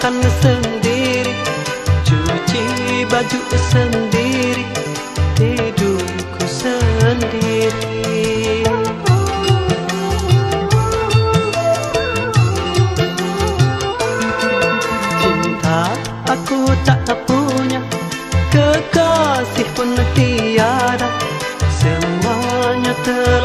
makan sendiri, cuci baju sendiri, tidurku sendiri. Cinta aku tak punya, kekasih pun tiada, semuanya telah